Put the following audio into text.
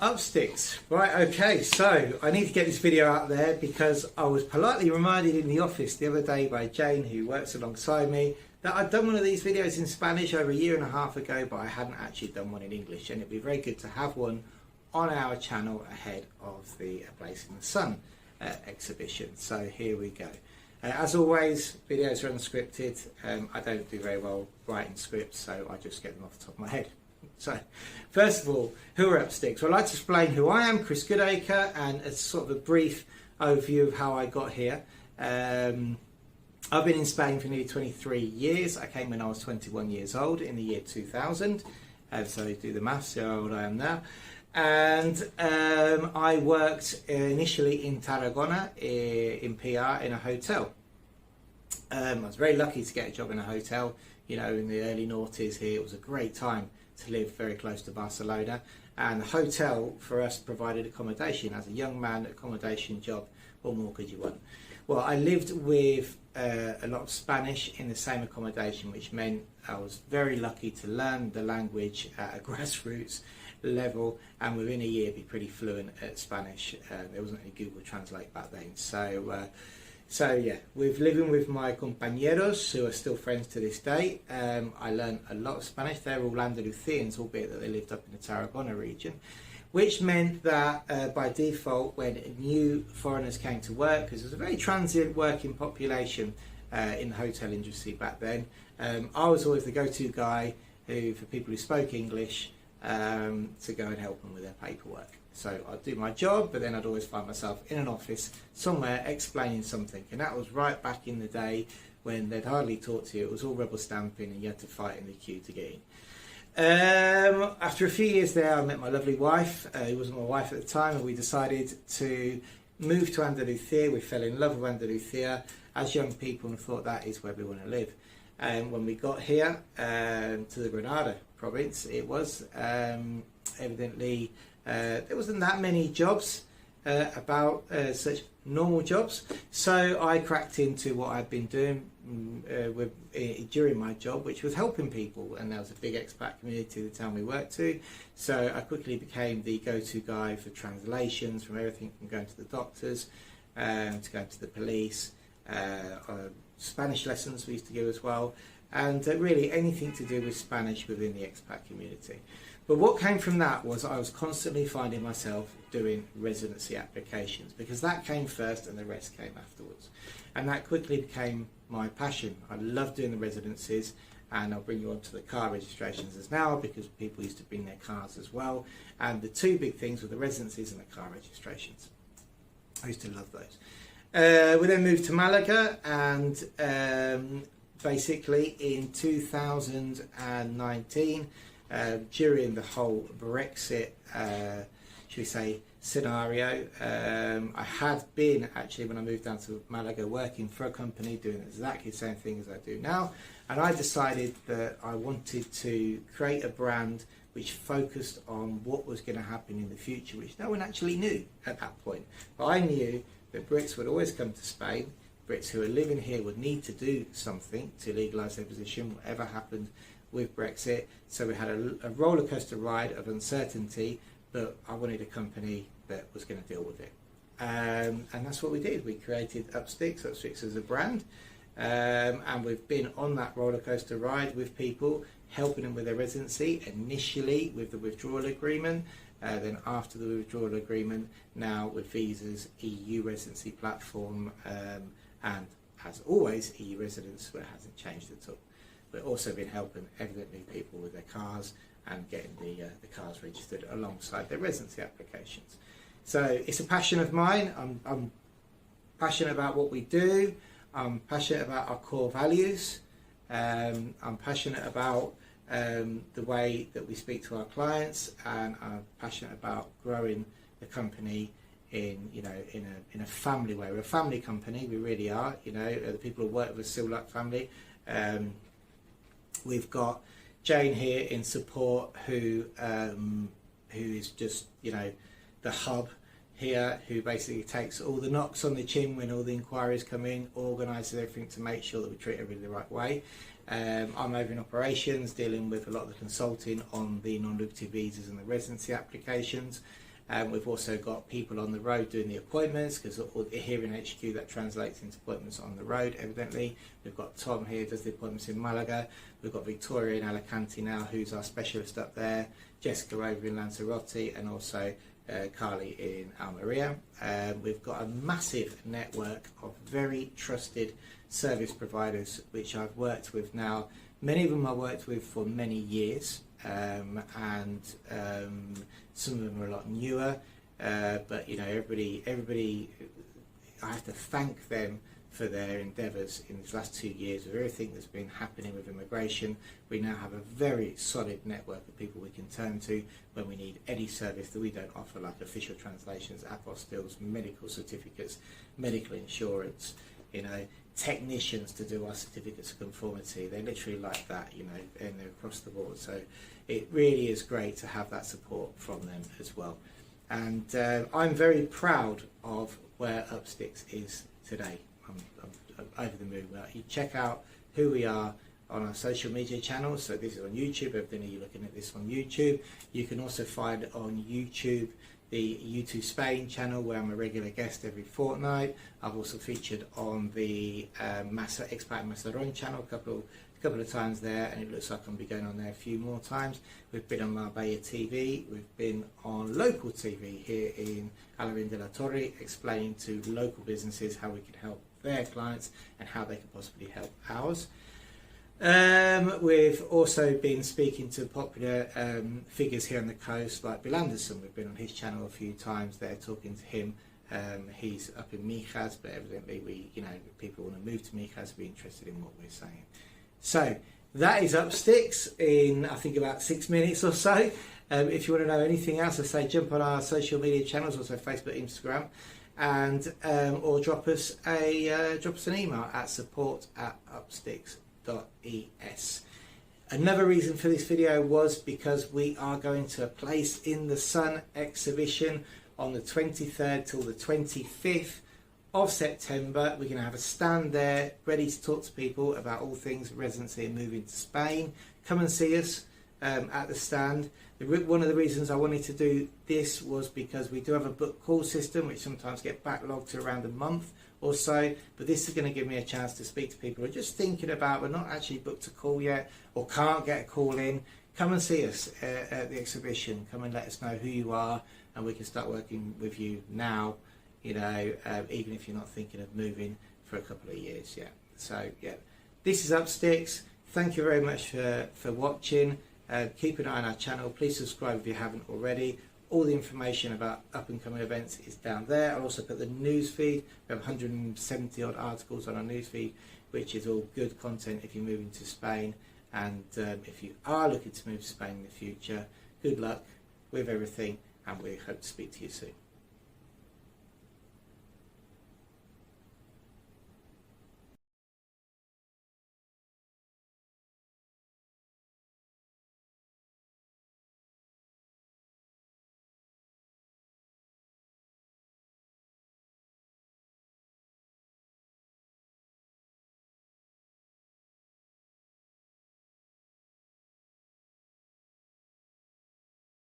Upsticks. Right, okay, so I need to get this video out there because I was politely reminded in the office the other day by Jane, who works alongside me, that I'd done one of these videos in Spanish over a year and a half ago, but I hadn't actually done one in English, and it'd be very good to have one on our channel ahead of the A Place in the Sun exhibition. So here we go. As always, videos are unscripted. I don't do very well writing scripts, so I just get them off the top of my head. So, first of all, who are Upsticks? Well, I'd like to explain who I am, Chris Goodacre, and a sort of a brief overview of how I got here. I've been in Spain for nearly 23 years. I came when I was 21 years old in the year 2000. So do the maths, see how old I am now. And I worked initially in Tarragona in PR in a hotel. I was very lucky to get a job in a hotel, you know, in the early noughties here. It was a great time to live very close to Barcelona, and the hotel for us provided accommodation. As a young man, accommodation job, what more could you want? Well, I lived with a lot of Spanish in the same accommodation, which meant I was very lucky to learn the language at a grassroots level, and within a year be pretty fluent at Spanish. There wasn't any Google Translate back then, so yeah, with living with my compañeros, who are still friends to this day, I learned a lot of Spanish. They're all Andalusians, albeit that they lived up in the Tarragona region, which meant that by default, when new foreigners came to work, because there was a very transient working population in the hotel industry back then, I was always the go-to guy for people who spoke English to go and help them with their paperwork. So I'd do my job, but then I'd always find myself in an office somewhere explaining something. And that was right back in the day when they'd hardly talk to you. It was all rubber stamping and you had to fight in the queue to get in. After a few years there, I met my lovely wife, who wasn't my wife at the time, and we decided to move to Andalusia. We fell in love with Andalusia as young people and thought that is where we want to live. And when we got here to the Granada province, it was evidently there wasn't that many jobs about such normal jobs, so I cracked into what I'd been doing during my job, which was helping people, and there was a big expat community the town we worked to, so I quickly became the go-to guy for translations, from everything from going to the doctors to going to the police. Spanish lessons we used to give as well, and really anything to do with Spanish within the expat community. But what came from that was I was constantly finding myself doing residency applications, because that came first and the rest came afterwards. And that quickly became my passion. I love doing the residencies, and I'll bring you on to the car registrations as now, because people used to bring their cars as well. And the two big things were the residencies and the car registrations. I used to love those. We then moved to Malaga, and basically in 2019, during the whole Brexit, should we say, scenario, I had been actually, when I moved down to Malaga, working for a company doing exactly the same thing as I do now, and I decided that I wanted to create a brand which focused on what was going to happen in the future, which no one actually knew at that point. But I knew that Brits would always come to Spain. Brits who are living here would need to do something to legalise their position, whatever happened with Brexit. So we had a roller coaster ride of uncertainty, but I wanted a company that was going to deal with it. And that's what we did. We created Upsticks. Upsticks as a brand. And we've been on that roller coaster ride with people, helping them with their residency, initially with the withdrawal agreement, then after the withdrawal agreement, now with visas, EU residency platform, and as always, EU residence, where it hasn't changed at all. We've also been helping evidently people with their cars and getting the cars registered alongside their residency applications. So it's a passion of mine. I'm passionate about what we do. I'm passionate about our core values. I'm passionate about the way that we speak to our clients, and I'm passionate about growing the company in a family way. We're a family company, we really are. You know, the people who work with us still like family. We've got Jane here in support, who is just, you know, the hub here, who basically takes all the knocks on the chin when all the inquiries come in, organises everything to make sure that we treat everybody the right way. I'm over in operations, dealing with a lot of the consulting on the non-lucrative visas and the residency applications. We've also got people on the road doing the appointments, because here in HQ that translates into appointments on the road, evidently. We've got Tom here, does the appointments in Malaga. We've got Victoria in Alicante now, who's our specialist up there. Jessica over in Lanzarote, and also Carly in Almeria. We've got a massive network of very trusted service providers, which I've worked with now. Many of them I've worked with for many years, and some of them are a lot newer, but you know, everybody, I have to thank them for their endeavours in these last 2 years with everything that's been happening with immigration. We now have a very solid network of people we can turn to when we need any service that we don't offer, like official translations, apostilles, medical certificates, medical insurance, you know, technicians to do our certificates of conformity. They're literally like that, you know, and they're across the board. So it really is great to have that support from them as well. And I'm very proud of where Upsticks is today. I'm over the moon. Well, you check out who we are on our social media channels. So this is on YouTube. Everything you're looking at this on YouTube. You can also find on YouTube the U2 Spain channel, where I'm a regular guest every fortnight. I've also featured on the Expat Maceron channel a couple of times there, and it looks like I'm be going on there a few more times. We've been on Marbella TV. We've been on local TV here in Alarin de la Torre, explaining to local businesses how we can help their clients and how they can possibly help ours. We've also been speaking to popular figures here on the coast, like Bill Anderson. We've been on his channel a few times there, talking to him. He's up in Mijas, but evidently people want to move to Mijas, be interested in what we're saying. So that is Upsticks in, I think, about 6 minutes or so. If you want to know anything else, I say jump on our social media channels, also Facebook, Instagram, and or drop us an email at support@upsticks.es. Another reason for this video was because we are going to a Place in the Sun exhibition on the 23rd till the 25th of September. We're going to have a stand there ready to talk to people about all things residency and moving to Spain. Come and see us at the stand. One of the reasons I wanted to do this was because we do have a book call system, which sometimes get backlogged to around a month or so, but this is going to give me a chance to speak to people who are just thinking about, but not actually booked a call yet, or can't get a call in. Come and see us at the exhibition. Come and let us know who you are, and we can start working with you now, you know, even if you're not thinking of moving for a couple of years yet. So yeah, this is Upsticks. Thank you very much for watching. Keep an eye on our channel. Please subscribe if you haven't already. All the information about up and coming events is down there. I'll also put the news feed. We have 170 odd articles on our news feed, which is all good content if you're moving to Spain. And if you are looking to move to Spain in the future, good luck with everything, and we hope to speak to you soon.